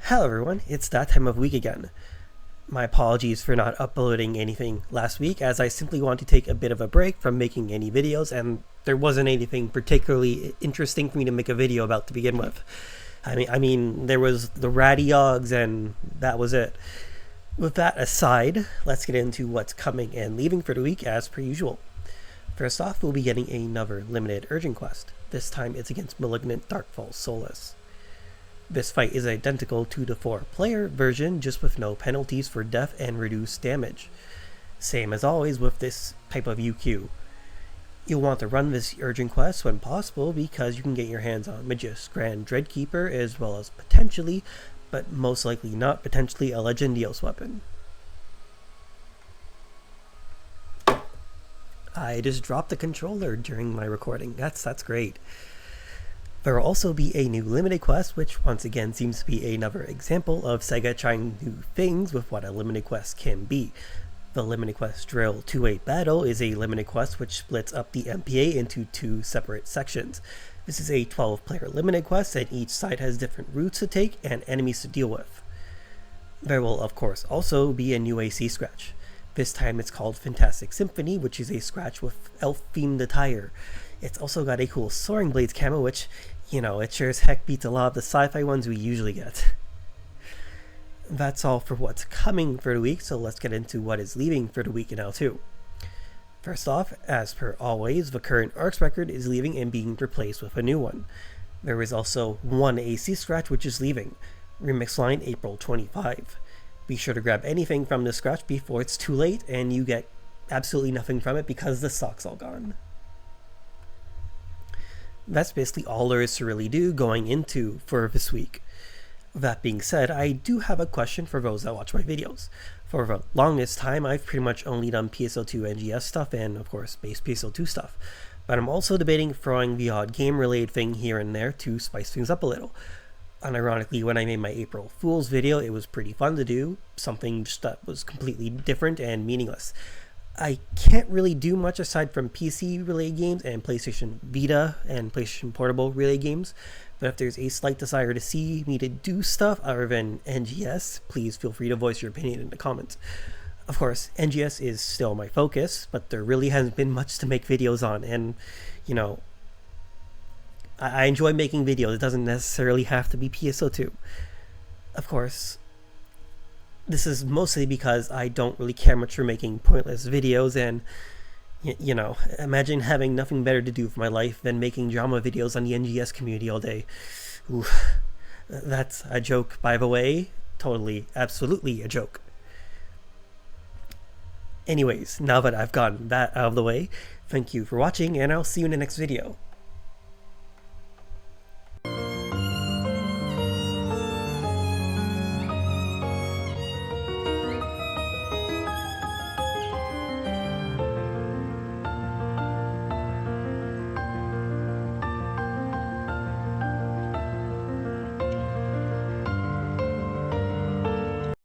Hello everyone, it's that time of week again. My apologies for not uploading anything last week, as I simply want to take a bit of a break from making any videos, and there wasn't anything particularly interesting for me to make a video about to begin with. I mean, there was the ratty Augs, and that was it. With that aside, let's get into what's coming and leaving for the week as per usual. First off, we'll be getting another limited urgent quest. This time it's against Malignant Darkfall Solus. This fight is identical to the 4-player version, just with no penalties for death and reduced damage. Same as always with this type of UQ. You'll want to run this urgent quest when possible because you can get your hands on Majis, Grand Dreadkeeper, as well as potentially, but most likely not potentially, a Legendios weapon. I just dropped the controller during my recording. That's great. There will also be a new limited quest, which once again seems to be another example of Sega trying new things with what a limited quest can be. The limited quest Drill 2-8 Battle is a limited quest which splits up the MPA into 2 separate sections. This is a 12-player limited quest, and each side has different routes to take and enemies to deal with. There will of course also be a new AC scratch. This time it's called Fantastic Symphony, which is a scratch with elf-themed attire. It's also got a cool Soaring Blades camo, which, you know, it sure as heck beats a lot of the sci-fi ones we usually get. That's all for what's coming for the week, so let's get into what is leaving for the week now too. First off, as per always, the current ARCS record is leaving and being replaced with a new one. There is also one AC scratch which is leaving, Remix Line April 25. Be sure to grab anything from this scratch before it's too late and you get absolutely nothing from it because the stock's all gone. That's basically all there is to really do going into for this week. That being said, I do have a question for those that watch my videos. For the longest time, I've pretty much only done PSO2 NGS stuff and, of course, base PSO2 stuff. But I'm also debating throwing the odd game-related thing here and there to spice things up a little. Unironically, when I made my April Fool's video, it was pretty fun to do, something just that was completely different and meaningless. I can't really do much aside from PC-related games and PlayStation Vita and PlayStation Portable related games, but if there's a slight desire to see me to do stuff other than NGS, please feel free to voice your opinion in the comments. Of course, NGS is still my focus, but there really hasn't been much to make videos on, and, you know, I enjoy making videos. It doesn't necessarily have to be PSO2. Of course, this is mostly because I don't really care much for making pointless videos, and you know, imagine having nothing better to do for my life than making drama videos on the NGS community all day. Ooh, that's a joke, by the way. Totally, absolutely a joke. Anyways, now that I've gotten that out of the way, thank you for watching, and I'll see you in the next video.